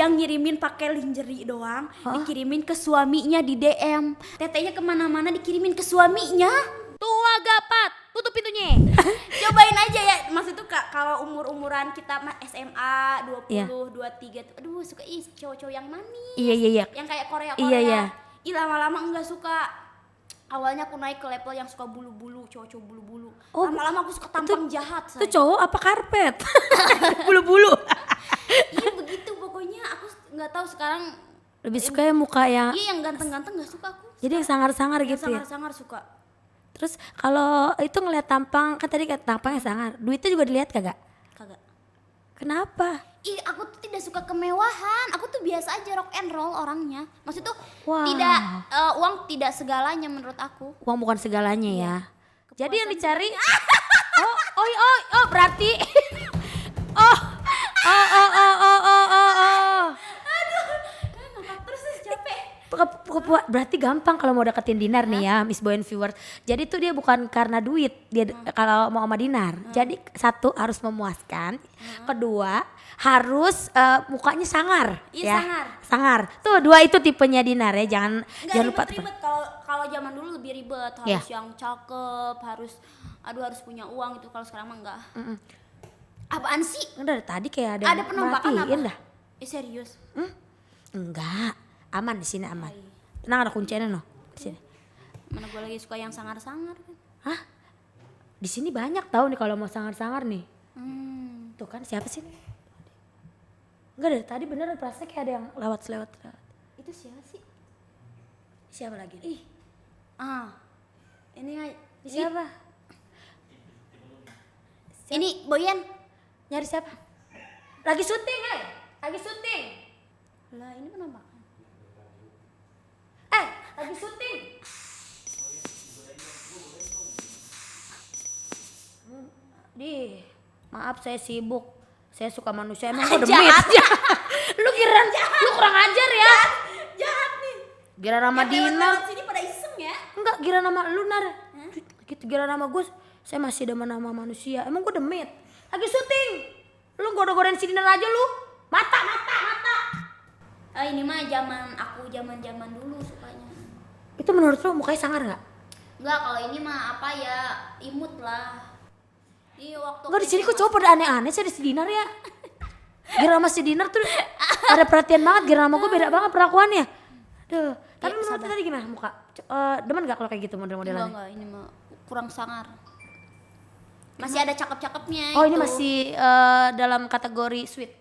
dia ngirimin pakai lingerie doang, dikirimin ke suaminya di DM. Tetenya kemana-mana dikirimin ke suaminya. Tua gapat, tutup pintunya. Cobain aja ya, maksud tuh kalau umur-umuran kita SMA 20, Iya. 23 tuh, aduh suka cowok-cowok yang manis. Iya. Yang kayak Korea. Iya. Ih lama-lama enggak suka. Awalnya aku naik ke level yang suka bulu-bulu, cowok-cowok bulu-bulu. Oh, Lama-lama aku suka tampang jahat. Itu cowok apa karpet? Bulu-bulu. Iya begitu pokoknya, aku nggak tahu sekarang. Lebih suka yang muka yang Iya yang ganteng-ganteng nggak suka aku. jadi yang sangar-sangar Yang gitu ya. sangar-sangar suka. Terus kalau itu ngeliat tampang, kan tadi kata tampangnya sangar. Duitnya juga dilihat kagak? Kagak. Kenapa? Ih aku tuh tidak suka kemewahan. Aku tuh biasa aja rock and roll orangnya. Maksud tuh Wow. tidak uang tidak segalanya menurut aku. Uang bukan segalanya ya. Jadi yang Kepuasan dicari oh berarti oh. Terus capek. Berarti gampang kalau mau deketin Dinar nih ya, Miss Boyan viewers. Jadi tuh dia bukan karena duit, dia kalau mau sama Dinar. Jadi satu harus memuaskan, kedua harus mukanya sangar. Iya, ya. Sangar. Tuh dua itu tipenya Dinar ya, jangan lupa tuh. Ribet. Kalau zaman dulu lebih ribet, harus yang cakep, harus punya uang itu. Kalau sekarang mah enggak. Apaan sih? Udah dari tadi kayak ada penampakan apa? dah. Serius? Enggak, aman di sini aman. Tenang, ada kuncinya noh di sini. Mana gue lagi suka yang sangar-sangar kan. Hah? Di sini banyak tahu nih kalau mau sangar-sangar nih. Tuh kan siapa sih nih? Enggak dari tadi beneran perasaan kayak ada yang lewat. Itu siapa sih? Siapa lagi? Ih. Ini Siapa? Ini Boyan. Nyari siapa? Lagi syuting, lagi syuting. Lah ini penampakan. Lagi syuting. Maaf saya sibuk. Saya suka manusia, emang gue demit. Lu kurang ajar ya. Jahat nih. Gira nama Dinar. Sini pada iseng ya. Enggak, gira nama lu Nar. Gitu gira nama gue. Saya masih demen nama manusia. Emang gue demit. Lagi syuting. Lu goda-godain si Dinar aja lu. Mata. Ini mah zaman dulu sukanya. Itu menurut lu mukanya sangar enggak? Enggak, kalau ini mah apa ya, imut lah. Iya waktu. Enggak, di sini kok cowok pada aneh-aneh sih ada si Dinar ya. Gira sama si Dinar tuh ada perhatian banget. Gira sama gue beda banget perlakuannya. Duh, tapi menurut lu tadi gimana muka? Demen gak kalau kayak gitu model-modelannya? Enggak, ini mah kurang sangar. Masih ada cakep-cakepnya. Oh, ini masih dalam kategori sweet.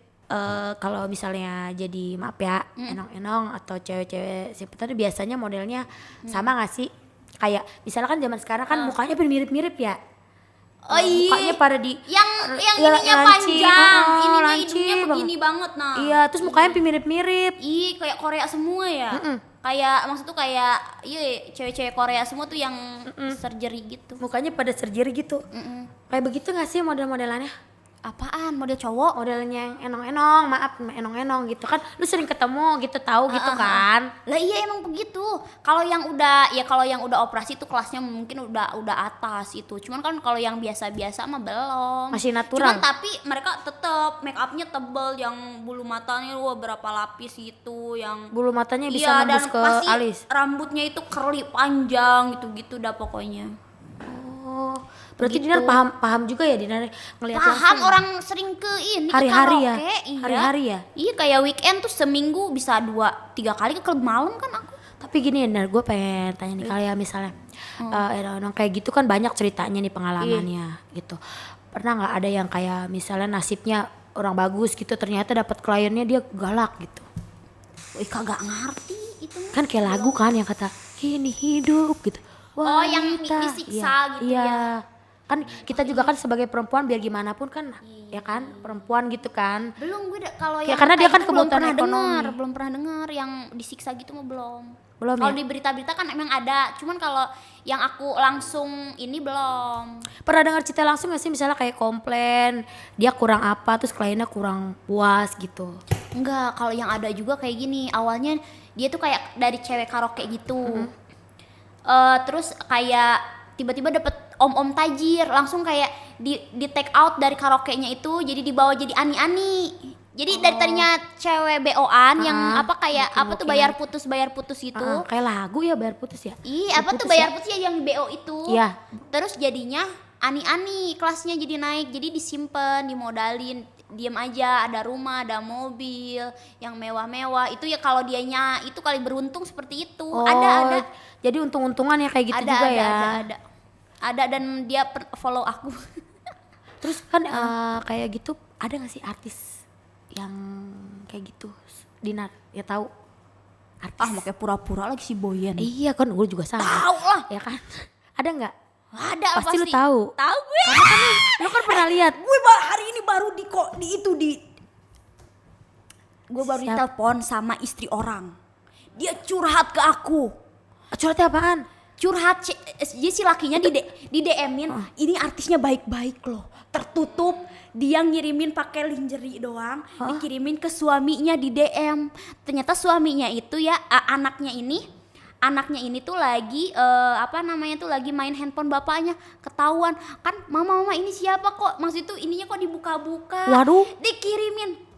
Kalau misalnya jadi maaf ya, enong-enong atau cewek-cewek seperti biasanya modelnya sama gak sih? Kayak misalnya kan zaman sekarang kan mukanya mirip-mirip ya. Oh iya. Mukanya pada di yang ininya lancip, panjang, ininya lancip hidungnya begini banget nah. Iya, terus mukanya mirip-mirip. Ih, kayak Korea semua ya. Kayak maksud tuh kayak cewek-cewek Korea semua tuh yang surgery gitu. Mukanya pada surgery gitu. Kayak begitu gak sih model-modelannya? Apaan model cowok? Modelnya yang enong-enong, maaf enong-enong gitu kan. Lu sering ketemu gitu tahu gitu kan. Lah iya emang begitu. Kalau yang udah operasi tuh kelasnya mungkin udah atas itu. Cuman kan kalau yang biasa-biasa mah belum. Masih natural. Cuman tapi mereka tetap make upnya tebel, yang bulu matanya berapa lapis gitu, yang Bulu matanya bisa nembus ke pasti alis. rambutnya itu curly panjang gitu-gitu dah pokoknya. Oh, berarti Gitu. Dinar paham juga ya Dinar ngelihat Paham, langsung. orang sering ke ini Hari-hari ke ya? karaoke, iya. Hari-hari ya? Iya kayak weekend tuh seminggu bisa 2-3 kali ke klub malam kan aku. Tapi gini Dinar, gue pengen tanya nih kayak misalnya orang kayak gitu kan banyak ceritanya nih pengalamannya gitu. Pernah nggak ada yang kayak misalnya nasibnya orang bagus gitu ternyata dapat kliennya dia galak gitu? Wih kagak ngerti itu mah. Kan kayak lagu kan yang kata gini hidup gitu. Oh, yang Wanita. disiksa gitu ya. Kan kita juga kan sebagai perempuan biar gimana pun kan ya kan perempuan gitu kan. Belum gue kalau Ya, yang karena dia kayak kan gitu belum kebutuhan pernah ekonomi. belum pernah dengar yang disiksa gitu mah belum. Belum Kalau ya? di berita-berita kan emang ada, cuman kalau yang aku langsung ini belum. Pernah dengar cerita langsung gak sih misalnya kayak komplain dia kurang apa terus kliennya kurang puas gitu? Enggak, kalau yang ada juga kayak gini, awalnya dia tuh kayak dari cewek karaoke gitu. Terus kayak tiba-tiba dapet om-om tajir, langsung kayak di take out dari karaoke-nya itu, jadi dibawa jadi ani-ani. Jadi dari tadinya cewek BO-an yang apa kayak booking, apa tuh booking. bayar putus gitu. Kayak lagu ya bayar putus ya. Iya, apa tuh Putus bayar ya? putus ya yang BO itu. Iya. Terus jadinya ani-ani kelasnya jadi naik. Jadi disimpan, dimodalin, diem aja, ada rumah, ada mobil yang mewah-mewah. Itu ya kalau dianya itu kali beruntung seperti itu. Oh, Ada. jadi untung-untungan ya kayak gitu ada, juga ada, ya. ada. Ada dan dia follow aku. Terus kan kayak gitu ada gak sih artis yang kayak gitu? Dinar, ya tahu. Artis. Makanya pura-pura lagi si Boyen. Iya kan gue juga sama. Tahu lah. Ya kan? Ada nggak? Ada Pasti lu tahu. Tahu gue. Lu kan pernah lihat. Gue hari ini baru gue baru ditelepon sama istri orang. Dia curhat ke aku. Curhatnya apaan? Curhat dia si lakinya di DM-in, ini artisnya baik-baik loh. Tertutup, dia ngirimin pakai lingerie doang, dikirimin ke suaminya di DM. Ternyata suaminya itu ya anaknya ini tuh lagi lagi main handphone bapaknya, ketahuan. Kan mama ini siapa kok? Maksud itu ininya kok dibuka-buka. Waduh. Dikirimin.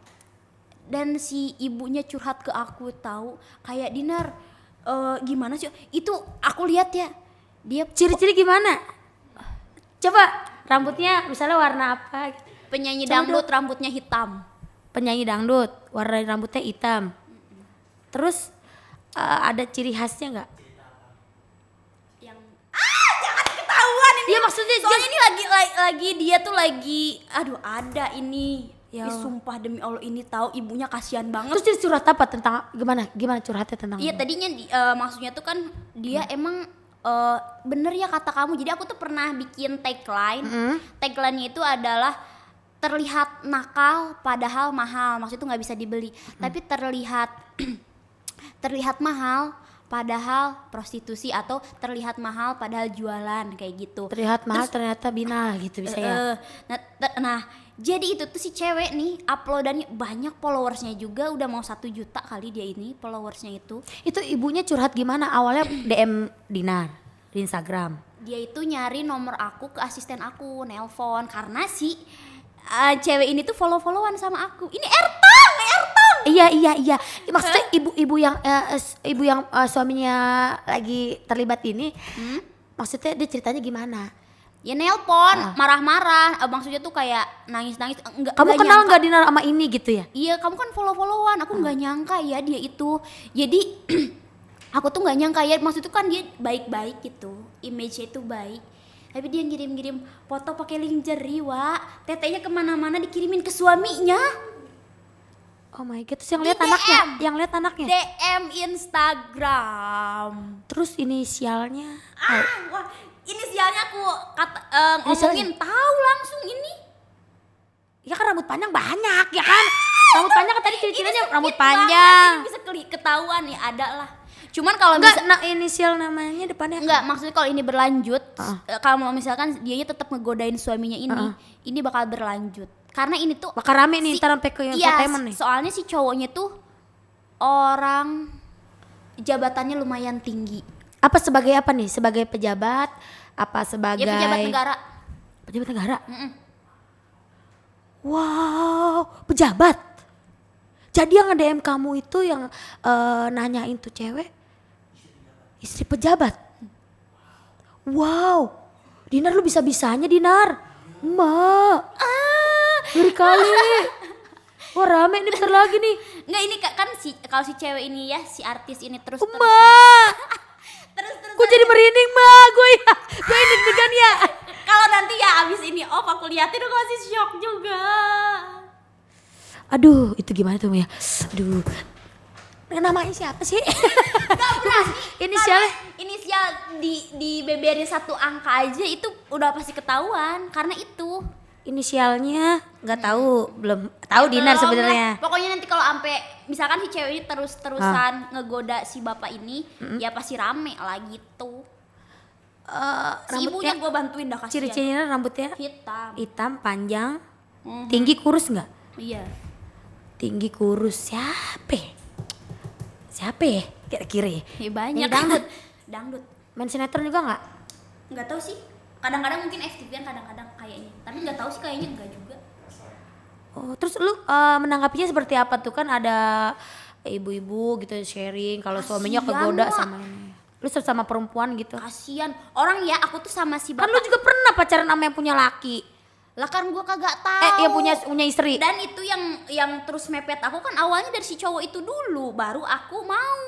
Dan si ibunya curhat ke aku, tahu kayak Dinar, gimana sih? Itu aku lihat ya. Dia Ciri-ciri gimana? Coba rambutnya misalnya warna apa? penyanyi Coba dangdut rambutnya hitam. Penyanyi dangdut, warna rambutnya hitam. Terus ada ciri khasnya nggak? Yang jangan ketahuan ini. Iya maksudnya Soalnya ini lagi dia tuh lagi ada ini. Ya. Sumpah demi Allah ini tahu ibunya kasihan banget. Terus dia curhat apa tentang gimana curhatnya tentang? Iya tadinya maksudnya tuh kan dia emang bener ya kata kamu. Jadi aku tuh pernah bikin tagline. Tagline-nya itu adalah terlihat nakal padahal mahal. Maksudnya itu nggak bisa dibeli. Tapi terlihat mahal padahal prostitusi, atau terlihat mahal padahal jualan kayak gitu. Terlihat mahal ternyata binal gitu bisa ya. Nah jadi itu tuh si cewek nih uploadannya banyak, followersnya juga udah mau 1 juta kali dia ini followersnya itu. Itu ibunya curhat gimana? Awalnya DM Dinar di Instagram. Dia itu nyari nomor aku ke asisten aku, nelpon karena si cewek ini tuh follow-followan sama aku. Ini Ertong. Iya. Maksudnya ibu yang suaminya lagi terlibat ini. Maksudnya dia ceritanya gimana? Ya nelpon, marah-marah, maksudnya tuh kayak nangis-nangis. Kamu kenal nggak Dinar sama ini gitu ya? Iya, kamu kan follow-followan. Aku nggak nyangka ya dia itu. Jadi aku tuh nggak nyangka ya, maksud itu kan dia baik-baik gitu, image-nya itu baik. Tapi dia ngirim-ngirim foto pakai lingerie, Wak. Tetenya kemana-mana dikirimin ke suaminya. Oh my god, terus yang Di lihat anaknya, DM. yang lihat anaknya. DM Instagram. Terus inisialnya. Wah, inisialnya aku ngomongin tahu langsung ini. Ya kan rambut panjang banyak ya kan? Rambut panjang kan tadi ciri-cirinya Ini rambut sempit panjang. banget, ini bisa ketahuan ya, ada lah. Cuman kalau Enggak, inisial namanya depannya. enggak, maksudnya kalau ini berlanjut, kalau misalkan dianya tetap ngegodain suaminya ini bakal berlanjut. Karena ini tuh Bakal rame nih ntar sampai ke entertainment nih. soalnya si cowoknya tuh orang jabatannya lumayan tinggi. Apa sebagai apa nih? Sebagai pejabat? Apa sebagai Dia pejabat negara. Pejabat negara? Wow, pejabat. Jadi yang nge-DM kamu itu yang nanyain tuh cewek istri pejabat. Wow, Dinar lu bisa-bisanya Dinar. Mbak, ngeri kali. Wah rame nih bentar lagi nih. Enggak, ini kan kalau si cewek ini ya, si artis ini terus Mbak, terus gue jadi merinding mbak. Gue ini degan ya. kalau nanti ya abis ini aku liatin aku masih shock juga. Aduh, itu gimana tuh ya? Aduh, namanya siapa sih? Gak pernah. Inisialnya? di beberin 1 angka aja itu udah pasti ketahuan karena itu. Inisialnya nggak tahu, belum tahu Dinar Belum sebenarnya. lah. Pokoknya nanti kalau sampai misalkan si cewek ini terus-terusan ngegoda si bapak ini, ya pasti rame lah gitu. Si ibunya gue bantuin dah, kasihan. Ciri-cirinya rambutnya hitam. panjang, tinggi, kurus nggak? Iya. Tinggi kurus siapa ya kira-kira ya? Ya banyak. Dangdut. Main sinetron juga nggak? Nggak tahu sih. Kadang-kadang mungkin FTV-an, kadang-kadang kayaknya. Tapi nggak tahu sih, kayaknya enggak juga. Oh, terus lu menanggapinya seperti apa tuh? Kan ada ibu-ibu gitu sharing kalau suaminya Kasian, kegoda Mak. sama ini. Lu sama perempuan gitu. Kasian orang ya, aku tuh sama si Kan bapak. lu juga pernah pacaran sama yang punya laki. Lah kan gua kagak tahu. Yang punya istri. Dan itu yang terus mepet aku kan awalnya dari si cowok itu dulu, baru aku mau.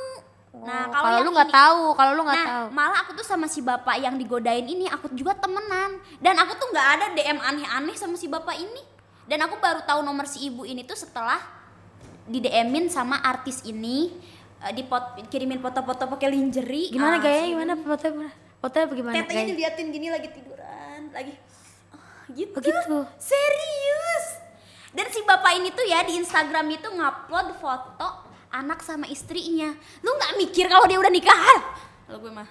Nah, kalau yang lu nggak ini- tahu, kalau lu nggak Nah, tahu. malah aku tuh sama si bapak yang digodain ini aku juga temenan. Dan aku tuh nggak ada DM aneh-aneh sama si bapak ini. Dan aku baru tahu nomor si ibu ini tuh setelah di DM-in sama artis ini, kirimin foto-foto pakai lingerie. Gimana gayanya? si Gimana fotonya? Fotonya bagaimana? Tetenya diliatin gini lagi tiduran, lagi gitu. Oh, gitu. Serius. Dan si bapak ini tuh ya di Instagram itu ngupload foto anak sama istrinya. Lu nggak mikir kalau dia udah nikahan? Kalau gue mah.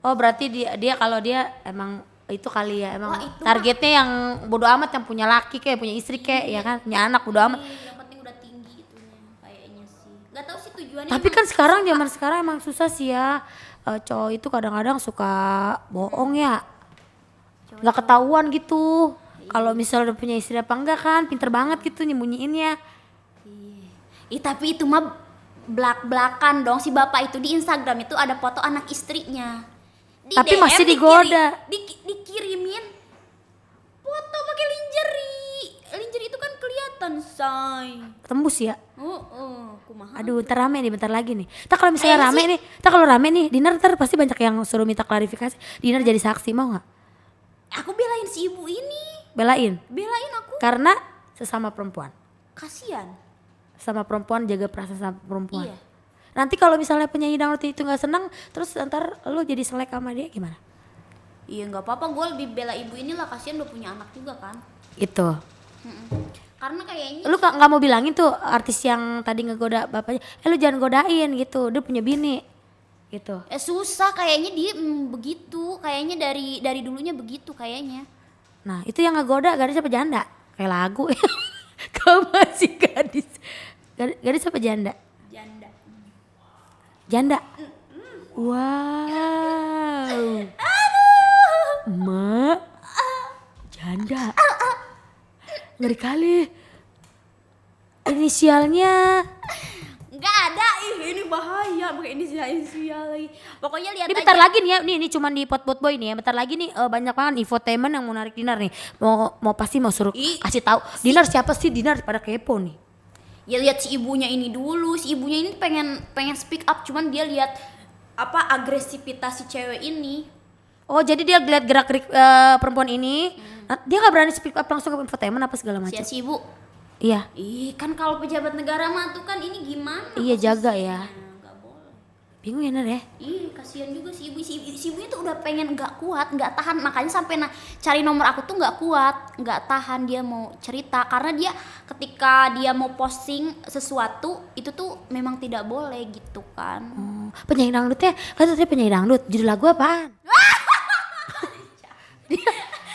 Oh, berarti dia kalau dia emang itu kali ya, emang Wah, itu targetnya yang bodo amat, yang punya laki kayak punya istri kayak ya kan, punya anak bodo amat. Yang penting udah tinggi itunya kayaknya sih. Gak tahu sih tujuannya. Tapi kan sekarang zaman sekarang emang susah sih ya. Cowok itu kadang-kadang suka bohong ya. Nggak ketahuan gitu. Kalau misalnya udah punya istri apa enggak kan, pinter banget gitu nyembunyiinnya. Tapi itu mah belak-belakan dong. Si bapak itu di Instagram itu ada foto anak istrinya. Tapi masih digoda. Dikirimin foto pakai lingerie. Lingerie itu kan kelihatan, say. Tembus ya. Kumaha. Aduh, ntar rame nih, bentar lagi nih. Ntar kalau misalnya Kayaknya rame nih, ntar kalau rame nih, Dinar ntar pasti banyak yang suruh minta klarifikasi. Dinar jadi saksi, mau nggak? Aku belain si ibu ini. Belain. Belain aku. Karena sesama perempuan. Kasian. Sama perempuan, jaga perasaan sama perempuan. Iya. Nanti kalau misalnya penyanyi dangdut itu nggak senang, terus ntar lu jadi selek sama dia gimana? Iya nggak apa-apa, gue lebih bela ibu inilah, kasihan udah punya anak juga kan. Itu. Karena kayaknya Lu nggak mau bilangin tuh artis yang tadi ngegoda bapaknya, lu jangan godain gitu, dia punya bini. Gitu. susah kayaknya dia begitu, kayaknya dari dulunya begitu kayaknya. Nah, itu yang ngegoda gadis apa janda? Kayak lagu. Kau masih gadis. Gadis apa janda? Janda. Janda. Wow. Mak. Janda. Ngeri kali. Inisialnya. Nggak ada, ini bahaya pakai inisial lagi. Pokoknya lihat Ini aja. bentar lagi nih ya, ini cuman di pot boy nih ya. Bentar lagi nih banyak banget infotainment yang mau narik Dinar nih. Mau pasti mau suruh kasih tahu. Dinar siapa sih? Dinar pada kepo nih. Ya lihat si ibunya ini dulu, si ibunya ini pengen speak up, cuman dia lihat apa agresivitas si cewek ini. Oh, jadi dia lihat gerak-gerik perempuan ini. Nah, dia nggak berani speak up langsung ke infotainment apa segala macam. Si ibu. Iya. Kan kalau pejabat negara mah tuh kan ini gimana? Iya, jaga ya. Nggak boleh. Bingung ya Nar ya. Kasihan juga si ibu. Si ibunya tuh udah pengen nggak kuat, nggak tahan, makanya sampai cari nomor aku tuh nggak kuat, nggak tahan dia mau cerita karena dia ketika dia mau posting sesuatu itu tuh memang tidak boleh gitu kan. Penyanyi dangdutnya, kan tadi penyanyi dangdut, judul lagu apaan?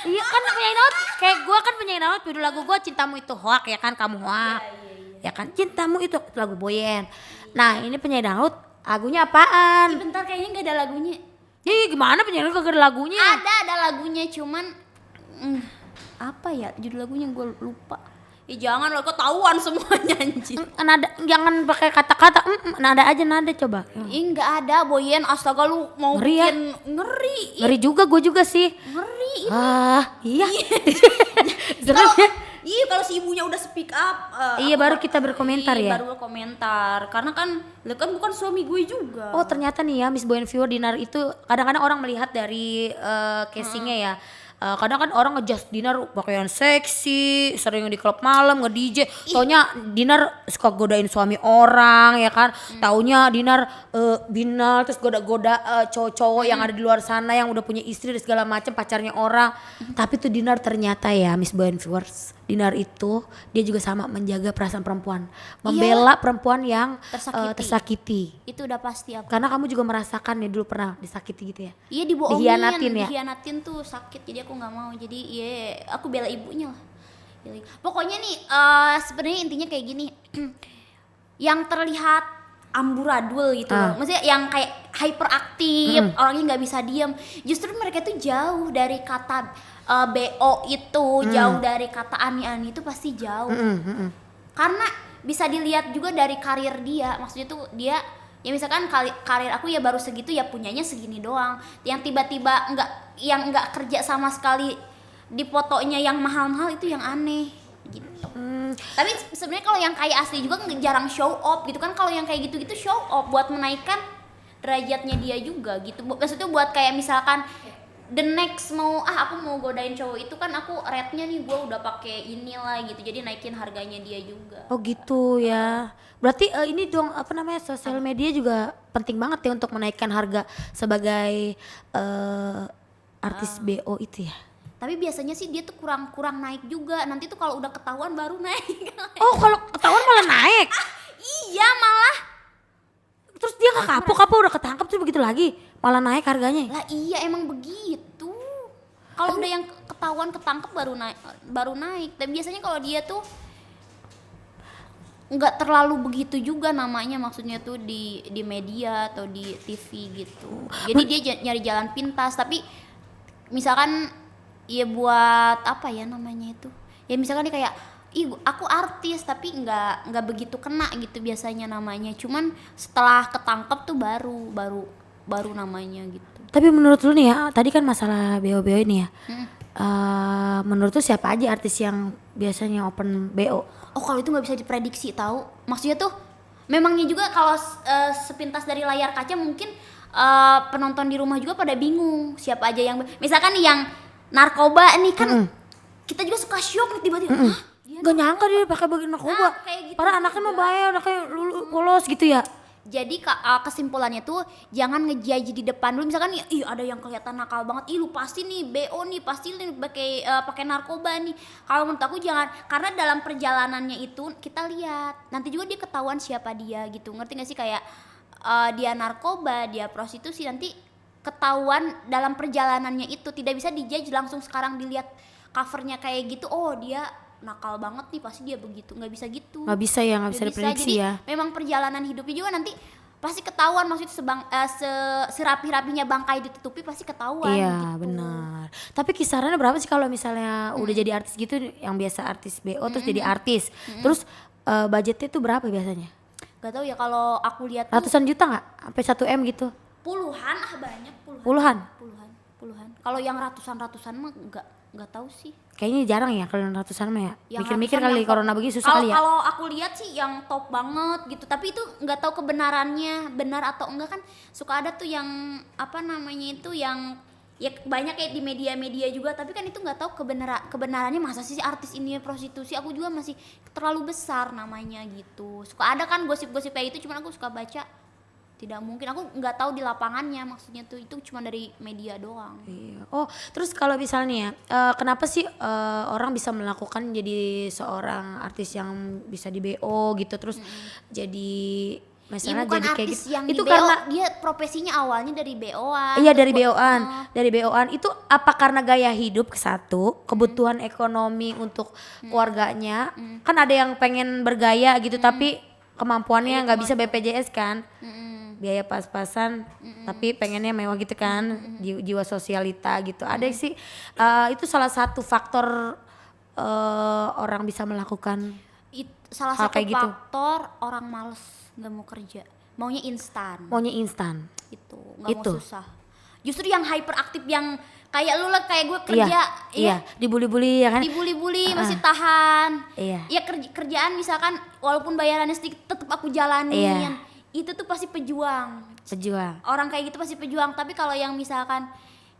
Iya kan penyanyi dangdut, kayak gue kan penyanyi dangdut, judul lagu gue Cintamu Itu Hoak ya kan, kamu hoak. Ya kan, Cintamu Itu lagu Boyen. Nah ini penyanyi dangdut, lagunya apaan? Bentar kayaknya nggak ada lagunya. Ih gimana penyanyi dangdut kagak ada lagunya? Ada lagunya cuman apa ya judul lagunya gue lupa. Jangan lo ketahuan semuanya anjing. Nada, jangan pakai kata-kata, nada aja nada coba. Nggak ada Boyen, astaga lu mau Ngeri ya? bikin ngeri. Ngeri juga, gue juga sih. Ngeri. Iya. Serem ya. Kalau si ibunya udah speak up, Iya, aku baru kita berkomentar ya. Baru berkomentar, karena kan bukan suami gue juga. Oh ternyata nih ya Miss Boyen Viewer Dinar itu kadang-kadang orang melihat dari casingnya ya. Kadang kan orang ngejudge Dinar pakaian seksi, sering di klub malam nge-DJ. Taunya Dinar suka godain suami orang ya kan. Taunya Dinar binal terus goda-goda cowok-cowok yang ada di luar sana yang udah punya istri dan segala macam pacarnya orang. Tapi tuh Dinar ternyata ya Miss Boyen Viewers, Dinar itu dia juga sama menjaga perasaan perempuan, membela perempuan yang tersakiti. Itu udah pasti aku. Karena kamu juga merasakan nih dulu pernah disakiti gitu ya. Iya dibohongin, Dihianatin ya? Dihianatin tuh sakit, jadi aku nggak mau. Jadi aku bela ibunya lah. Pokoknya nih sebenarnya intinya kayak gini. Yang terlihat amburadul gitu loh. Maksudnya yang kayak hyperaktif, orangnya nggak bisa diam. Justru mereka tuh jauh dari kata BO itu jauh dari kata ani-ani itu pasti jauh. Karena bisa dilihat juga dari karir dia, maksudnya tuh dia ya misalkan karir aku ya baru segitu ya punyanya segini doang. Yang tiba-tiba nggak kerja sama sekali di fotonya yang mahal-mahal itu yang aneh gitu. Tapi sebenarnya kalau yang kayak asli juga jarang show off gitu kan. Kalau yang kayak gitu-gitu show off buat menaikkan derajatnya dia juga gitu. Maksudnya buat kayak misalkan the next aku mau godain cowok itu kan aku rate-nya nih gue udah pakai inilah gitu. Jadi naikin harganya dia juga. Oh gitu ya. Berarti ini dong apa namanya sosial media juga penting banget ya untuk menaikkan harga sebagai artis BO itu ya. Tapi biasanya sih dia tuh kurang naik juga. Nanti tuh kalau udah ketahuan baru naik. Oh kalau ketahuan malah naik. Iya malah. Terus dia nggak kapok apa udah ketangkep terus begitu lagi malah naik harganya. Lah iya emang begitu. Kalau udah yang ketahuan ketangkep baru naik. Tapi biasanya kalau dia tuh nggak terlalu begitu juga namanya, maksudnya tuh di media atau di TV gitu. Jadi dia nyari jalan pintas. Tapi misalkan ya buat apa ya namanya itu? Ya misalkan dia kayak aku artis tapi nggak begitu kena gitu biasanya namanya. Cuman setelah ketangkep tuh baru namanya gitu. Tapi menurut lu nih ya, tadi kan masalah BO ini ya. Menurut lu siapa aja artis yang biasanya open BO? Oh kalau itu nggak bisa diprediksi tahu. Maksudnya tuh memangnya juga kalau sepintas dari layar kaca mungkin penonton di rumah juga pada bingung siapa aja yang misalkan nih yang narkoba nih kan kita juga suka shock nih tiba-tiba. Gak nyangka dia pakai bagian narkoba. Gitu. Padahal anaknya mah bahaya, anaknya lolos gitu ya. Jadi kesimpulannya tuh jangan ngejudge di depan dulu. Misalkan ih ada yang kelihatan nakal banget, lu pasti nih BO nih, pasti nih pakai narkoba nih. Kalau menurut aku jangan, karena dalam perjalanannya itu kita lihat nanti juga dia ketahuan siapa dia gitu. Ngerti gak sih kayak dia narkoba, dia prostitusi, nanti ketahuan dalam perjalanannya itu. Tidak bisa dijudge langsung sekarang dilihat covernya kayak gitu. Oh dia nakal banget nih pasti dia begitu, nggak bisa gitu. Nggak bisa ya, nggak bisa diprediksi ya. Memang perjalanan hidupnya juga nanti pasti ketahuan, maksudnya serapi-rapinya bangkai ditutupi pasti ketahuan. Iya gitu. Benar. Tapi kisarannya berapa sih kalau misalnya udah jadi artis gitu, yang biasa artis BO terus jadi artis, terus budgetnya tuh berapa biasanya? Gak tahu ya kalau aku lihat ratusan juta nggak? Sampai 1 M gitu? Puluhan banyak Puluhan. Kalau yang ratusan mah nggak tahu sih. Kayaknya jarang ya kalau ratusan mah ya. Yang Mikir-mikir ratusan kali yang corona begini susah kali ya. Kalau aku lihat sih yang top banget gitu. Tapi itu nggak tahu kebenarannya benar atau enggak, kan suka ada tuh yang apa namanya itu yang ya banyak kayak di media-media juga. Tapi kan itu nggak tahu kebenarannya, masa sih artis ini prostitusi. Aku juga masih terlalu besar namanya gitu. Suka ada kan gosip-gosip kayak itu, cuman aku suka baca. Tidak mungkin, aku nggak tahu di lapangannya, maksudnya tuh itu cuma dari media doang. Iya. Oh terus kalau misalnya kenapa sih orang bisa melakukan jadi seorang artis yang bisa di BO gitu terus jadi misalnya bukan jadi kayak artis gitu yang itu di BO, karena dia profesinya awalnya dari BO-an. iya dari BO-an itu apa karena gaya hidup satu, kebutuhan ekonomi untuk keluarganya, kan ada yang pengen bergaya gitu tapi kemampuannya nggak bisa BPJS kan, biaya pas-pasan tapi pengennya mewah gitu kan, jiwa sosialita gitu. Ada sih itu salah satu faktor orang bisa melakukan Salah hal satu kayak gitu. faktor orang males nggak mau kerja, maunya instan itu, nggak mau susah. Justru yang hyperaktif yang kayak lu lah, kayak gue kerja iya dibully-bully ya kan, dibully-bully masih tahan. Iya Kerjaan misalkan walaupun bayarannya sedikit tetap aku jalanin. Itu tuh pasti pejuang. Orang kayak gitu pasti pejuang. Tapi kalau yang misalkan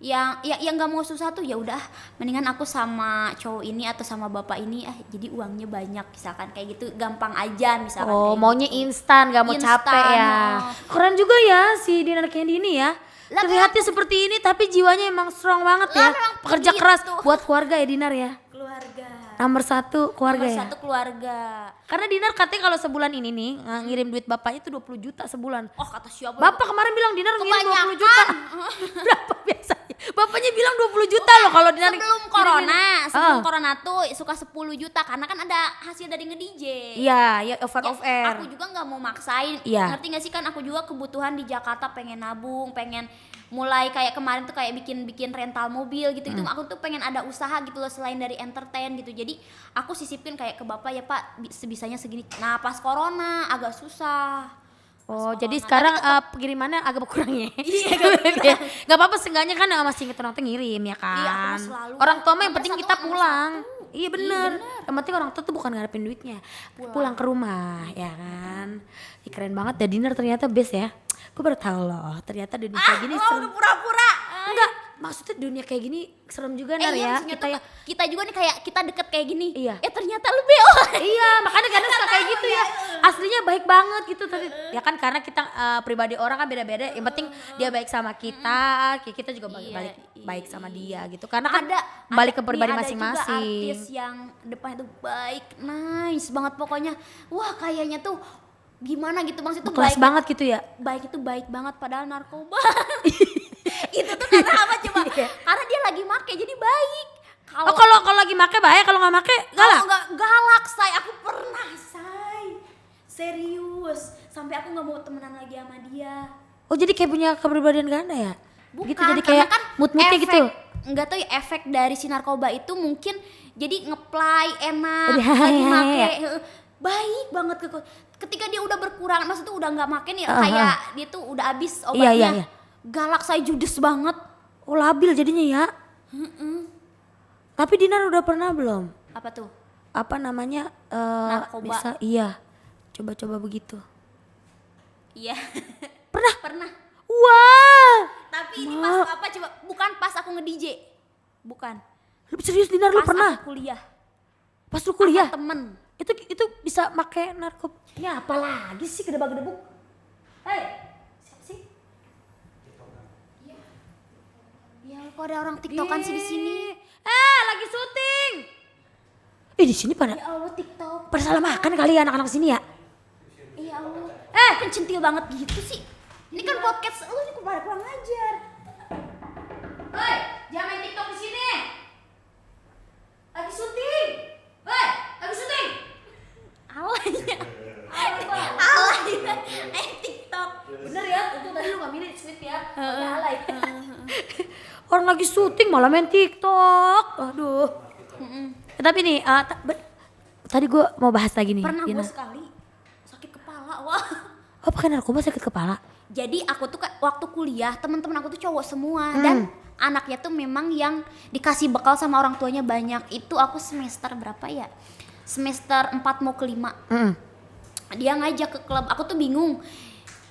yang nggak mau susah tuh ya udah mendingan aku sama cowok ini atau sama bapak ini jadi uangnya banyak misalkan kayak gitu, gampang aja misalkan. Oh maunya gitu. Instan, gak mau capek ya. Keren juga ya si Dinar Candy ini ya. Terlihatnya seperti ini tapi jiwanya emang strong banget ya. Pekerja keras buat keluarga ya Dinar ya. Keluarga. Nomor satu keluarga ya. Nomor satu keluarga. Karena Dinar katanya kalau sebulan ini nih ngirim duit bapaknya itu 20 juta sebulan. Oh kata siapa? Bapak kemarin bilang Dinar ngirim 20 juta. Berapa biasanya? Bapaknya bilang 20 juta loh kalau Dinar. Sebelum corona tuh suka 10 juta karena kan ada hasil dari nge-DJ. Iya, off air. Aku juga nggak mau maksain. Iya. Ngerti gak sih, kan aku juga kebutuhan di Jakarta, pengen nabung, pengen mulai kayak kemarin tuh kayak bikin rental mobil gitu. Itu aku tuh pengen ada usaha gitu loh selain dari entertain gitu. Jadi aku sisipin kayak ke bapak, ya Pak sebisanya segini. Nah pas corona agak susah. Oh, jadi corona. sekarang pengirimannya agak berkurang ya? Iya, agak berkurang. Gak apa-apa, seenggaknya kan masih inget orang tuh ngirim ya kan? Iya, aku mah selalu. Orang tua mah yang Nomor penting satu, kita nomor pulang. satu. Iya bener. Yang penting orang tua tuh bukan ngarepin duitnya. Pulang ke rumah ya kan? Ih, keren banget ya, dinner ternyata best ya. Gue baru tahu loh, ternyata dunia kayak gini Oh, udah pura-pura. Enggak, maksudnya dunia kayak gini serem juga Nar ya. Maksudnya Kita tuh ya. kita juga nih kayak kita deket kayak gini. Iya. Ternyata lu BO. Iya, makanya kadang suka kayak gitu ya. Aslinya baik banget gitu tadi. Ya kan karena kita pribadi orang kan beda-beda. Yang penting dia baik sama kita, kita juga balik baik sama dia gitu. Karena kan balik ke pribadi masing-masing. Ada juga artis yang depannya tuh baik, nice banget pokoknya. Wah, kayaknya tuh gimana gitu, maksudnya tuh Kelas baik banget gitu ya. Baik itu baik banget padahal narkoba. Itu tuh karena apa coba? Karena dia lagi make jadi baik. Oh, kalau lagi make bahaya, kalau nggak make galak. Kalau nggak galak, say. Aku pernah, say. Serius. Sampai aku nggak mau temenan lagi sama dia. Oh, jadi kayak punya kepribadian ganda ya? Bukan, Gitu, jadi kayak kan mood-moodnya gitu. Enggak tahu ya, efek dari si narkoba itu mungkin jadi ngeplay enak, Jadi, lagi ya, make. ya. Baik banget ketika dia udah berkurang, maksudnya udah nggak make nih, Uh-huh. kayak dia tuh udah habis obatnya. Iya. Galak, saya judes banget. Oh, labil jadinya ya. Tapi Dinar udah pernah belum? Apa tuh? Apa namanya? Narkoba. Bisa, iya. Coba-coba begitu. Iya. Pernah? Pernah. Wah. Tapi ini pas apa coba? Bukan pas aku nge-DJ. Bukan. Lu serius Dinar, lu Pas pernah? aku kuliah. Pas lu kuliah? Sama temen. Itu bisa make narkoba. Ini apa lagi sih gedebak-gedebuk? Hei, siapa sih? Ya, kok ada orang TikTokan sih di sini? Lagi syuting. Di sini pada Ya Allah, TikTok. pada salah makan kali ya anak-anak sini ya. Ya Allah. Kan centil banget gitu sih. Ini kan podcast lu, ini pada kurang ajar. Hei, jangan main TikTok di sini. Lagi syuting. Hei, lagi syuting. Alaynya. Alaynya. TikTok. Bener ya, itu tadi lu gak milih sweet ya. Alay. Orang lagi syuting malah main TikTok. Aduh. Tapi nih, tadi gue mau bahas lagi nih. Pernah Dina. gue sekali sakit kepala. Wah. Oh, pakai narkoba sakit kepala? Jadi aku tuh waktu kuliah teman-teman aku tuh cowok semua dan anaknya tuh memang yang dikasih bekal sama orang tuanya banyak. Itu aku semester berapa ya? Semester 4 mau ke 5. Dia ngajak ke klub. Aku tuh bingung.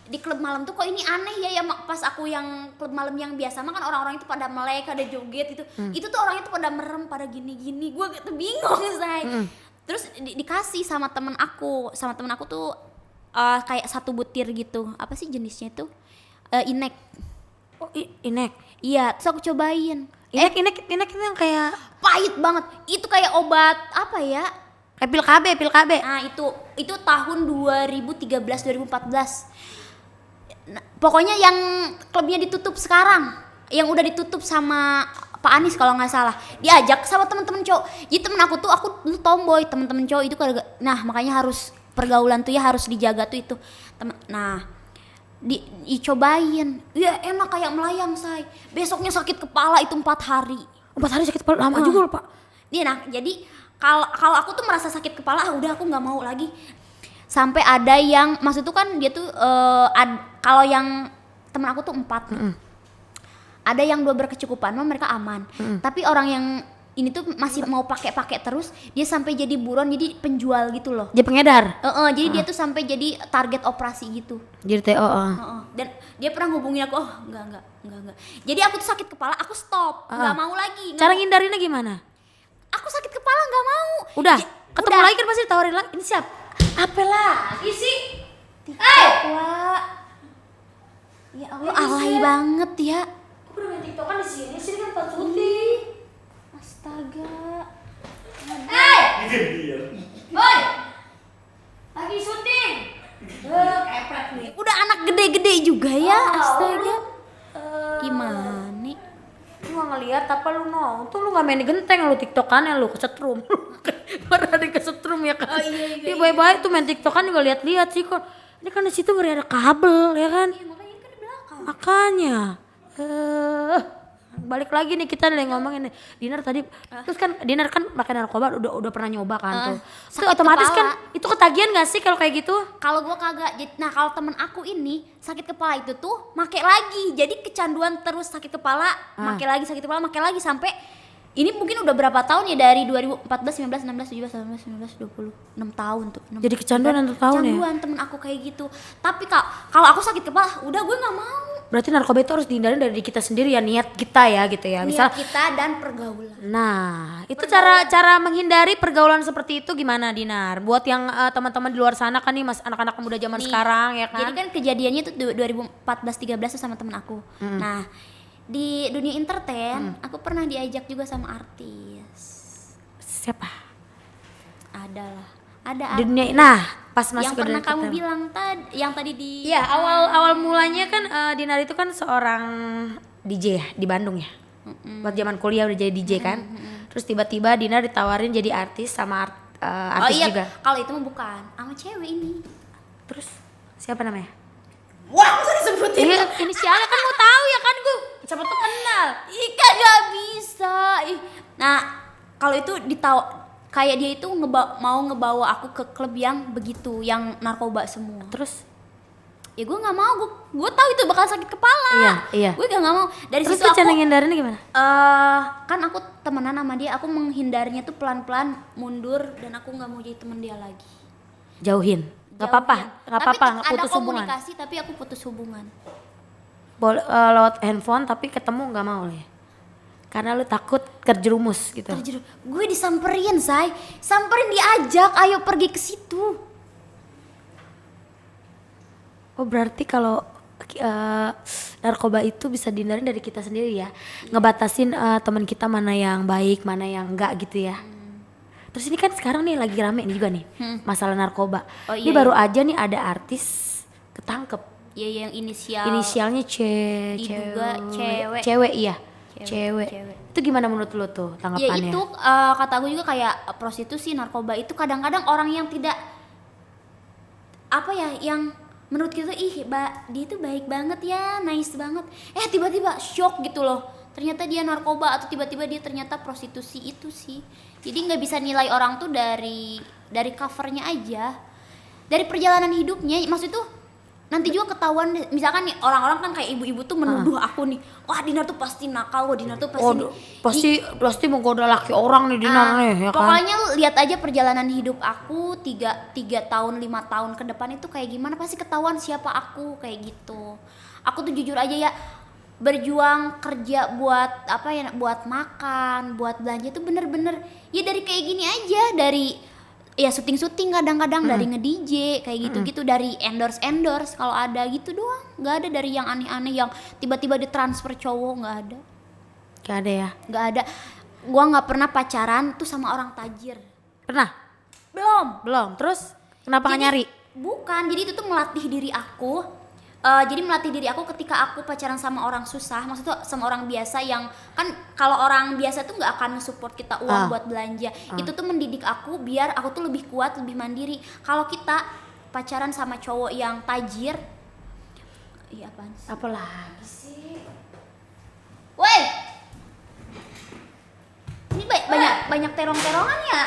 Di klub malam tuh kok ini aneh ya, pas aku yang klub malam yang biasa mah kan orang-orang itu pada melek, ada joget itu. Itu tuh orangnya tuh pada merem, pada gini-gini. Gue tuh bingung, say. Terus dikasih sama temen aku. Sama temen aku tuh kayak satu butir gitu. Apa sih jenisnya itu? Inek. Oh, inek. Iya, terus aku cobain. Inek itu yang kayak Pahit banget. Itu kayak obat apa ya? kayak pil KB. Nah, itu tahun 2013 2014. Nah, pokoknya yang klubnya ditutup sekarang, yang udah ditutup sama Pak Anies kalau nggak salah, diajak sama teman-teman cowok. Jadi temen aku dulu tomboy, teman-teman cowok itu nah makanya harus pergaulan tuh ya harus dijaga tuh itu. Nah, dicobain, ya enak kayak melayang, say. Besoknya sakit kepala itu 4 hari. 4 hari sakit kepala, lama juga loh Pak. Iya, nah jadi kalau aku tuh merasa sakit kepala, udah aku nggak mau lagi. Sampai ada yang maksud tuh kan dia tuh kalau yang teman aku tuh 4. Ada yang 2 berkecukupan, mereka aman. Tapi orang yang ini tuh masih mau pakai terus, dia sampai jadi buron, jadi penjual gitu loh. Jadi pengedar. Jadi dia tuh sampai jadi target operasi gitu. Jadi TO. Dan dia pernah hubungin aku, enggak. Jadi aku tuh sakit kepala, aku stop, nggak mau lagi. Cara ngindarinnya gimana? Aku sakit kepala nggak mau. Udah, ketemu udah. lagi kan pasti ditawarin lagi. Ini siap? Apa lagi sih? Wah. Ya Allah, alay banget ya. Aku udah main TikTokan di sini kan pas syuting. Astaga. Woi. Lagi syuting. Kepret nih. Udah anak gede-gede juga ya. Astaga. Gimana nih? Lu gak ngeliat apa lu nonton, lu gak main di genteng, lu tiktokannya lu kesetrum. Pernah di kesetrum ya kan? Iya baik-baik tuh main tiktokan juga lihat-lihat sih kok. Ini kan di situ ngeri ada kabel ya kan? Makanya kan di belakang. Makanya. Balik lagi nih kita nih ngomongin nih. Dinar tadi terus kan Dinar kan pakai narkoba udah pernah nyoba kan tuh. Itu sakit otomatis kepala. kan itu ketagihan gak sih kalau kayak gitu? Kalau gua kagak. Nah, kalau temen aku ini sakit kepala itu tuh make lagi. Jadi kecanduan terus sakit kepala, make lagi sakit kepala, make lagi sampai ini mungkin udah berapa tahun ya, dari 2014, 19, 16, 17, 18, 19, 20. 6 tahun tuh. Jadi kecanduan 6 tahun ya? Kecanduan temen aku kayak gitu. Tapi kalau aku sakit kepala, udah gue nggak mau. Berarti narkoba itu harus dihindarin dari kita sendiri ya, niat kita ya gitu ya. Misal Niat kita dan pergaulan. nah, itu cara menghindari pergaulan seperti itu gimana Dinar? Buat yang teman-teman di luar sana kan nih, Mas, anak-anak muda zaman Nih, sekarang ya kan. Jadi kan kejadiannya itu 2014-13 tuh sama temen aku. Nah, di dunia entertain aku pernah diajak juga sama artis. Siapa? Ada Di dunia nah, pas masuk yang ke pernah dunia kamu kita. bilang yang tadi di Iya, awal mulanya kan Dinar itu kan seorang DJ ya di Bandung ya. Buat zaman kuliah udah jadi DJ kan. Terus tiba-tiba Dinar ditawarin jadi artis sama Oh artis iya, juga. kalau itu mah bukan sama cewek ini. Terus siapa namanya? Wah, masa disebutin? Iya, inisialnya kan mau tahu ya kan gue. Siapa tuh kenal. Ika gak bisa. Nah, kalau itu kayak dia itu mau ngebawa aku ke klub yang begitu, yang narkoba semua. Terus Ya gue nggak mau, gue tahu itu bakal sakit kepala. Iya. Gue gak mau. Dari terus situ tuh cara aku ngindarinnya gimana? kan aku temenan sama dia, aku menghindarinya tuh pelan-pelan mundur dan aku nggak mau jadi temen dia lagi. Jauhin. Gak apa-apa, Jauhin. gak Tapi apa-apa, gak ada putus hubungan. komunikasi tapi aku putus hubungan. Boleh lewat handphone tapi ketemu gak mau ya. Karena lu takut terjerumus gitu. Gue disamperin, samperin, diajak, ayo pergi ke situ. Oh berarti kalau narkoba itu bisa dihindarin dari kita sendiri ya. Ngebatasin teman kita mana yang baik, mana yang enggak gitu ya. Terus ini kan sekarang nih lagi rame nih juga nih masalah narkoba. Oh, ini iya, baru aja nih ada artis ketangkep. Ya yang Inisialnya diduga cewek. Cewek iya. Cewek. Itu gimana menurut lu tuh Ya tanggapannya? itu kata aku juga kayak prostitusi, narkoba itu kadang-kadang orang yang tidak apa ya, yang menurut kita dia itu baik banget ya, nice banget. Tiba-tiba shock gitu loh. Ternyata dia narkoba atau tiba-tiba dia ternyata prostitusi itu sih. Jadi nggak bisa nilai orang tuh dari covernya aja, dari perjalanan hidupnya. Maksud tuh nanti juga ketahuan, misalkan nih orang-orang kan kayak ibu-ibu tuh menuduh aku nih, wah Dinar tuh pasti nakal, wah Dinar tuh pasti menggoda laki orang nih Dinar nih ya kan. Pokoknya lu lihat aja perjalanan hidup aku 3 tahun 5 tahun ke depan itu kayak gimana, pasti ketahuan siapa aku kayak gitu. Aku tuh jujur aja ya, berjuang kerja buat apa ya, buat makan, buat belanja tuh bener-bener ya dari kayak gini aja, dari ya syuting kadang-kadang, dari nge-DJ kayak gitu-gitu, dari endorse kalau ada gitu doang. Nggak ada dari yang aneh-aneh yang tiba-tiba ditransfer cowok, nggak ada. Gak ada ya? Nggak ada. Gua nggak pernah pacaran tuh sama orang tajir. Pernah? Belum. Terus kenapa gak nyari? Bukan, jadi itu tuh melatih diri aku. Jadi melatih diri aku ketika aku pacaran sama orang susah, maksudnya sama orang biasa yang kan kalau orang biasa tuh nggak akan support kita uang buat belanja. Itu tuh mendidik aku biar aku tuh lebih kuat, lebih mandiri. Kalau kita pacaran sama cowok yang tajir, iya apaan sih? Apa lagi sih? Woi, ini banyak terong-terongan ya.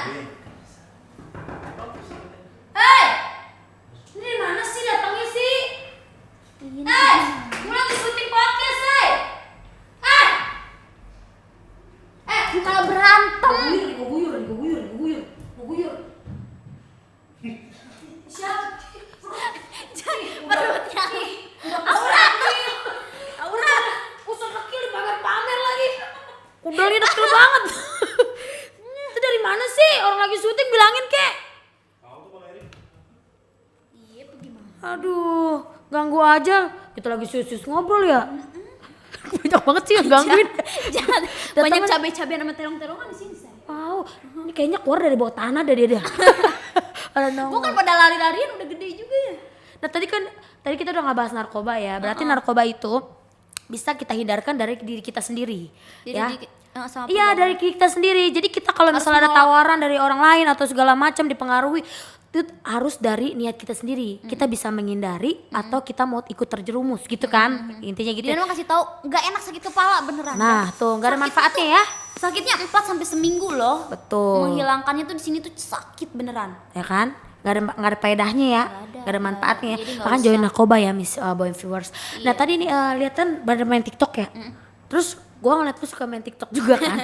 Ini dari mana sih datangnya sih? Ini Gue lagi syuting podcast, malah berantem. Gue guyur. Siapa? Perutnya. Aura, pusat kecil dipamer lagi. Udah dekil banget. Itu dari mana sih? Orang lagi syuting bilangin kek. Iya, gimana? Aduh, ganggu aja. Kita lagi serius ngobrol ya. Banyak banget sih yang gangguin. Jangan Datang banyak kan- cabai-cabean sama terong-terongan di sini, say. Wow, ini kayaknya keluar dari bawah tanah dari dia. Ada nongol. Bukan pada lari-larian udah gede juga ya. Nah tadi kita udah nggak bahas narkoba ya. Berarti narkoba itu bisa kita hindarkan dari diri kita sendiri. Ya. Sama Iya, dari kita sendiri. Jadi kita kalau misalnya ada tawaran dari orang lain atau segala macam dipengaruhi, itu harus dari niat kita sendiri. Kita bisa menghindari atau kita mau ikut terjerumus gitu kan. Intinya gitu. Dan mau kasih tahu nggak enak sakit kepala beneran. Nah, tuh nggak ada Sakitnya manfaatnya tuh- ya. Sakitnya 4 sampai seminggu loh. Betul. Menghilangkannya tuh di sini tuh sakit beneran. Ya kan? Nggak ada faedahnya ya. Nggak ada manfaatnya ya. Jadi nggak Bahkan usah. join narkoba ya Miss Boy Viewers. Nah, tadi nih lihat kan pada main TikTok ya. Terus gua ngeliat tuh suka main TikTok juga kan.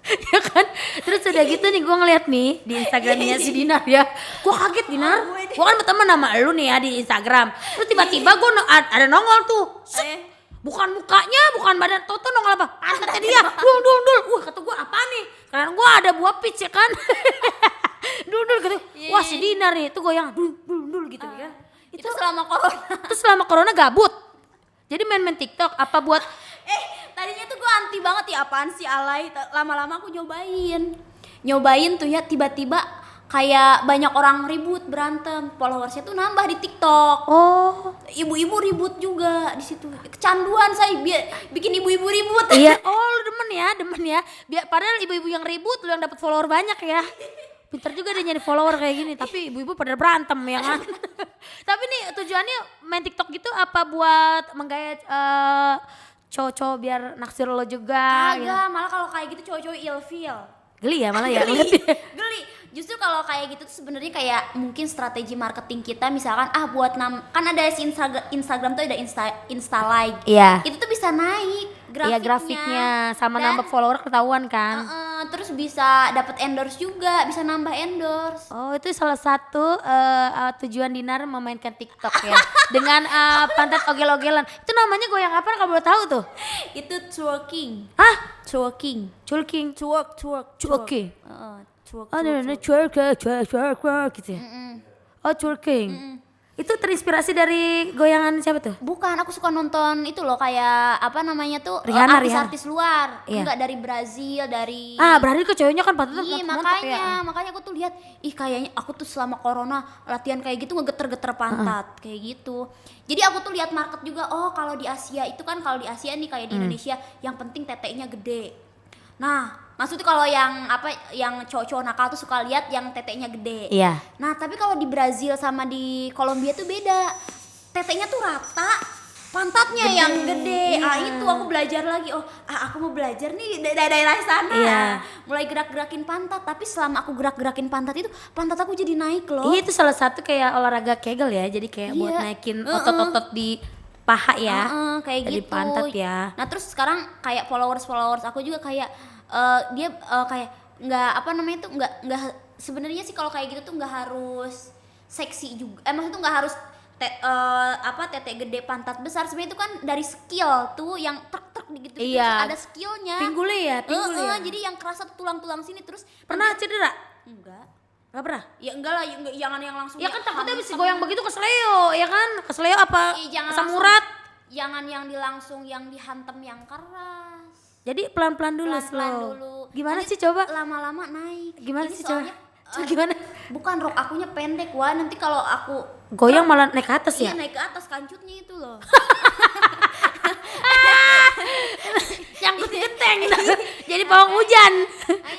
Ya kan? Terus udah gitu nih gue ngeliat nih di Instagramnya si Dinar ya. Gue kaget Dinar. Gue kan berteman sama lu nih ya di Instagram. Terus tiba-tiba gue ada nongol tuh. Set. Bukan mukanya, bukan badan Toto nongol apa? Pantatnya dia. Dul. Kata gue apa nih? Karena gue ada buah peach ya kan. Dul gitu. Wah si Dinar nih itu goyang dul gitu kan. Itu selama corona. Terus selama corona gabut. Jadi main-main TikTok apa buat Tadinya tuh gue anti banget ya, apaan sih alay. Lama-lama aku nyobain tuh ya, tiba-tiba kayak banyak orang ribut berantem, followersnya tuh nambah di TikTok. oh Ibu-ibu ribut juga di situ. Kecanduan saya bikin ibu-ibu ribut. iya, lu demen ya. Biar padahal ibu-ibu yang ribut lu yang dapat follower banyak ya. Pinter juga dia nyari follower kayak gini, tapi ibu-ibu pada berantem ya kan. Tapi nih tujuannya main TikTok gitu apa buat menggait cowok-cowok biar naksir lo juga gitu. Agak, malah kalau kayak gitu cowok-cowok ilfeel. Geli ya malah ya. Geli. Justru kalau kayak gitu tuh sebenarnya kayak mungkin strategi marketing kita, misalkan kan ada si Instagram tuh ada Insta like. Iya. Itu tuh bisa naik grafiknya. Iya grafiknya sama Dan, nambah follower ketahuan kan. terus bisa dapat endorse juga, bisa nambah endorse. Oh itu salah satu tujuan Dinar memainkan TikTok ya. Dengan pantat ogel-ogelan. Itu namanya goyang apa kalau boleh tahu tuh? Itu twerking. Hah? Twerking. Twerking. Twerk. Twerking. Twerk. Oh, twerk gitu ya. Oh, twerking. Itu terinspirasi dari goyangan siapa tuh? Bukan, aku suka nonton itu loh kayak apa namanya tuh Rihanna. artis-artis luar. Iya. Enggak dari Brazil, dari Berarti kok ceweknya kan pantatnya Iya montok ya. makanya aku tuh lihat, kayaknya aku tuh selama corona latihan kayak gitu ngegeter-geter pantat kayak gitu. Jadi aku tuh lihat market juga, oh kalau di Asia itu kan, kalau di Asia nih kayak di Indonesia yang penting teteknya gede. Nah, maksudnya kalau yang cowok-cowok nakal tuh suka lihat yang teteknya gede. Iya. Nah, tapi kalau di Brazil sama di Kolombia tuh beda. Teteknya tuh rata, pantatnya yang gede. Iya. Itu aku belajar lagi. Aku mau belajar nih daerah sana. Iya. Mulai gerak-gerakin pantat, tapi selama aku gerak-gerakin pantat itu, pantat aku jadi naik loh. Iya itu salah satu kayak olahraga Kegel ya. Jadi kayak buat Iya. naikin otot-otot di paha ya. Kayak dari gitu. pantat ya. Nah, terus sekarang kayak followers aku juga kayak dia kayak nggak apa namanya tuh nggak sebenarnya sih kalau kayak gitu tuh nggak harus seksi juga. Maksudnya tuh nggak harus tete gede pantat besar. Sebenarnya itu kan dari skill tuh yang truk gitu. Iya. Ada skillnya. Pinggulnya ya. Jadi yang kerasa tuh tulang-tulang sini terus. Pernah cedera? Enggak. Gak pernah? Ya enggak lah, jangan yang langsung. Ya kan takutnya bisa goyang begitu kesleo, ya kan? Kesleo apa? Jangan Asam langsung- urat? Jangan yang yang dihantam yang keras. Jadi pelan-pelan dulu Pelan-pelan slow. dulu. Gimana Nanti sih coba? Lama-lama naik. Gimana Ini sih coba? soalnya, Coba gimana? Bukan, rok akunya pendek, wah nanti kalau aku Goyang malah naik ke atas iya ya? naik ke atas kancutnya itu loh. Nyangkut di genteng. Jadi pawang hujan.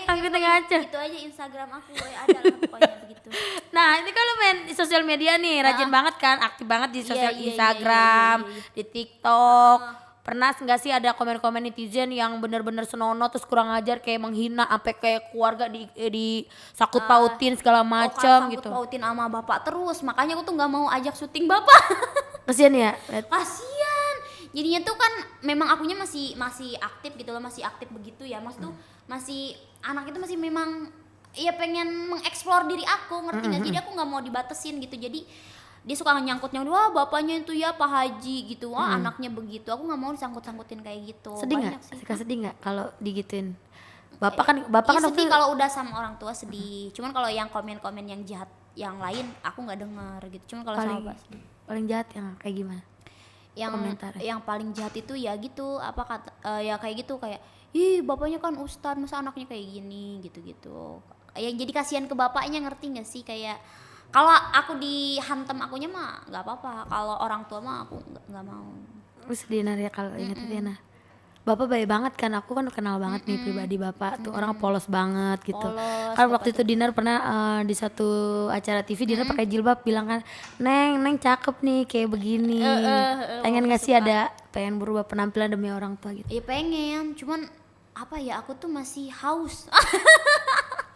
Nyangkut di kaca. Itu aja Instagram aku, ada lah pokoknya begitu. Nah ini kalau main di sosial media nih rajin banget kan, aktif banget di sosial Iya, Instagram, iya. di TikTok. Pernah nggak sih ada komen-komen netizen yang bener-bener senonoh terus kurang ajar kayak menghina sampai kayak keluarga di sakut pautin segala macam Kan gitu. sangkut pautin sama bapak terus, makanya aku tuh nggak mau ajak syuting bapak. Kasian ya. Kasian. Jadinya tuh kan memang akunya masih aktif gitu loh, masih aktif begitu ya. Maksud tuh masih anak itu masih memang ya pengen mengeksplor diri aku, ngerti nggak? Jadi aku nggak mau dibatesin gitu. Jadi dia suka nyangkut-nyangkut, wah bapaknya itu ya Pak Haji gitu, wah anaknya begitu. Aku nggak mau disangkut-sangkutin kayak gitu. Sedih Banyak nggak? sih. Suka sedih nggak kalau digituin? Bapak kan Iya waktu sedih kalau udah sama orang tua sedih. Cuman kalau yang komen-komen yang jahat yang lain aku nggak denger gitu. Cuman kalau sama bapak sedih. paling jahat yang kayak gimana? Yang Komentarnya. yang paling jahat itu ya gitu, apa kata ya kayak gitu, kayak ih bapaknya kan ustadz masa anaknya kayak gini gitu-gitu. Yang jadi kasihan ke bapaknya, ngerti nggak sih? Kayak kalau aku dihantam akunya mah nggak apa-apa, kalau orang tua mah aku nggak mau. Terus sedih ya kalau inget itu ya nah. Bapak baik banget kan, aku kan kenal banget nih pribadi bapak tuh orang polos banget gitu. Polos, Kan waktu itu Dinar pernah di satu acara TV Dinar pakai jilbab bilang kan, Neng cakep nih kayak begini. Pengen nggak sih ada pengen berubah penampilan demi orang tua gitu. Ya pengen, cuman apa ya, aku tuh masih haus.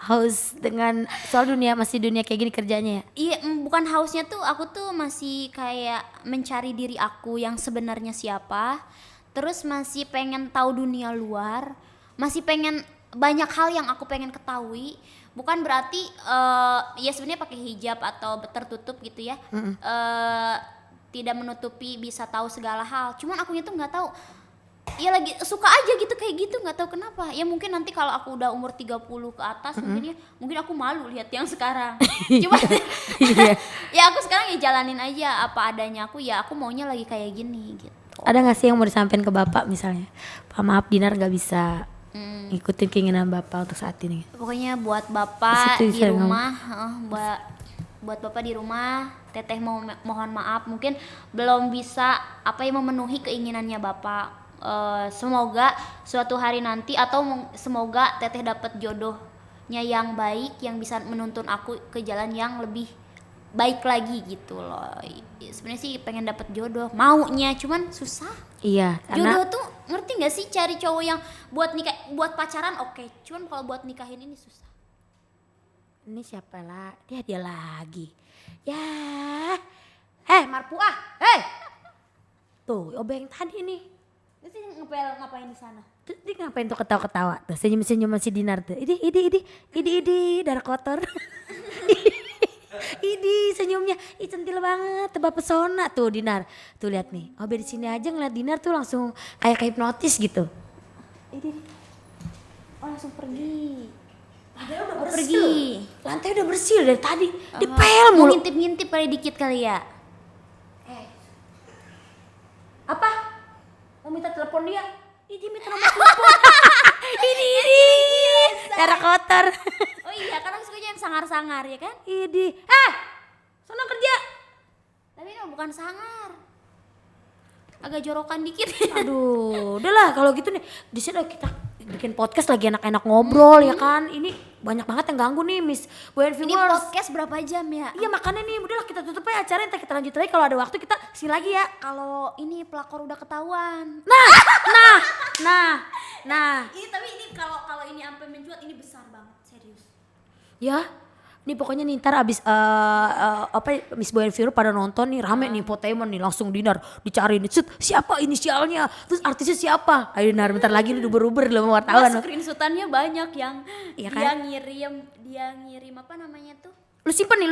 Haus dengan soal dunia masih dunia kayak gini kerjanya ya. Iya, bukan hausnya tuh, aku tuh masih kayak mencari diri aku yang sebenarnya siapa. Terus masih pengen tahu dunia luar, masih pengen banyak hal yang aku pengen ketahui. Bukan berarti ya sebenarnya pakai hijab atau tertutup gitu ya. Tidak menutupi bisa tahu segala hal. Cuman akunya tuh nggak tahu. Ya lagi suka aja gitu kayak gitu, nggak tahu kenapa. Ya mungkin nanti kalau aku udah umur 30 ke atas mungkin aku malu lihat yang sekarang. Cuma ya aku sekarang ya jalanin aja apa adanya aku, ya aku maunya lagi kayak gini gitu. Ada nggak sih yang mau disampaikan ke bapak misalnya? Pak maaf Dinar nggak bisa ngikutin keinginan bapak untuk saat ini. Pokoknya buat bapak Situ di saya rumah, buat bapak di rumah, teteh mohon maaf mungkin belum bisa apa yang memenuhi keinginannya bapak. Semoga suatu hari nanti atau semoga teteh dapat jodohnya yang baik yang bisa menuntun aku ke jalan yang lebih baik lagi gitu loh. Sebenarnya sih pengen dapat jodoh, maunya cuman susah. Iya, karena Jodoh tuh ngerti nggak sih, cari cowok yang buat nikah, buat pacaran oke, cuman kalau buat nikahin ini susah. ini siapa lah? Dia lagi. Ya. Marpuah. Tuh, obeng tadi nih. Terus ini ngapain di sana? Terus dia ngapain tuh ketawa-ketawa? Tuh senyum-senyum si Dinar tuh. Idi, darah kotor. Idi senyumnya, centil banget, tebak pesona tuh Dinar. Tuh lihat nih, Obe di sini aja ngeliat Dinar tuh langsung kayak hipnotis gitu. Oh langsung pergi. Udah Pergi. Lantai udah bersih dari tadi. Dipel Mau mulu. ngintip-ngintip kali dikit kali ya. Apa? Mau minta telepon dia? Idi minta nomor telepon. Idi. Darah kotor. Oh iya, karena sukanya yang sangar-sangar ya kan? Idi. Sono kerja. Tapi ini bukan sangar. Agak jorokan dikit. Aduh, udahlah kalau gitu nih. Di sini kita bikin podcast lagi enak-enak ngobrol ya kan. Ini banyak banget yang ganggu nih Miss Boyan Ini Viewers. podcast berapa jam ya? Iya makanya nih, udahlah kita tutup aja acara, ntar kita lanjut lagi kalau ada waktu kita sini lagi ya. Kalau ini pelakor udah ketahuan. Nah. Ini tapi ini kalau ini sampai mencuat ini besar banget, serius. Ya, ini pokoknya nih ntar abis Miss Boyan Viewers pada nonton nih rame nih Potemon nih langsung Dinar dicari nih, siapa inisialnya, terus artisnya siapa? Ayo Dinar bentar lagi nih uber loh wartawan. Screenshotannya banyak yang Iya kan? dia ngirim apa namanya tuh? Lu simpen.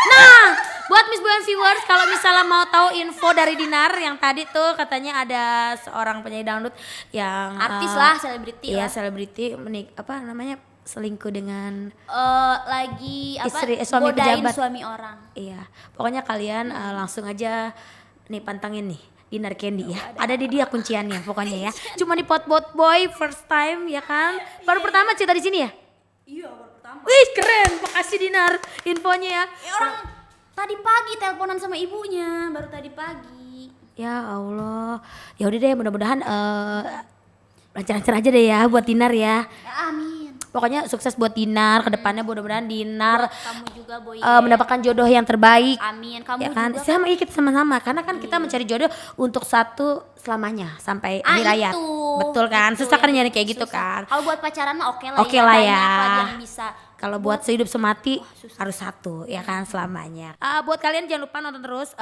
Nah, buat Miss Boyan Viewers kalau misalnya mau tahu info dari Dinar yang tadi tuh katanya ada seorang penyanyi dangdut yang Artis lah, selebriti iya, lah. selebriti apa namanya selingkuh dengan Lagi apa? Istri, suami godain pejabat. suami orang. Iya, pokoknya kalian langsung aja nih pantangin nih Dinar Candy ya. Ada di dia kunciannya pokoknya ya. Cuma di Potbot Boy first time ya kan. Baru pertama cerita di sini ya? Iya, baru pertama. Wih, keren. Makasih Dinar infonya ya. Orang tadi pagi teleponan sama ibunya, baru tadi pagi. Ya Allah. Ya udah deh, mudah-mudahan lancar-lancar aja deh ya buat Dinar ya. Ya, amin. Pokoknya sukses buat Dinar, kedepannya mudah-mudahan Dinar Kamu juga Boy. mendapatkan jodoh yang terbaik. Amin. Kamu Ya kan, juga. sama iya kita sama-sama karena kan kita mencari jodoh untuk satu selamanya sampai akhir hayat. Itu. Betul kan? Itu Susah kan yang nyari kayak gitu susah. kan. Kalau buat pacaran mah oke lah Oke ya. lah Banyak ya. lah yang bisa. Kalau buat sehidup semati harus satu ya kan selamanya. Buat kalian jangan lupa nonton terus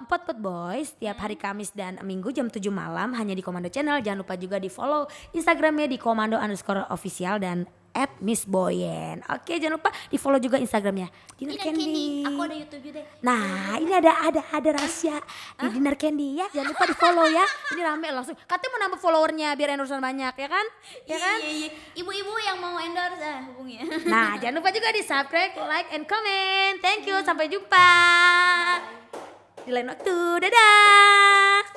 Pot Boys setiap hari Kamis dan Minggu jam 7 malam hanya di Komando Channel. Jangan lupa juga di follow Instagramnya di komando_official dan @missboyen. Oke, jangan lupa di follow juga Instagramnya Dinar Ini Candy. Aku ada YouTube juga deh. Nah, ini ada rahasia di Dinar Candy ya. Jangan lupa di follow ya. Ini rame langsung. Katanya mau nambah followernya biar endorsean banyak ya kan? Ya kan? Iya. Ibu-ibu yang mau endorse hubungi. Nah, jangan lupa juga di subscribe, like, and comment. Thank you, sampai jumpa. Di lain waktu, dadah.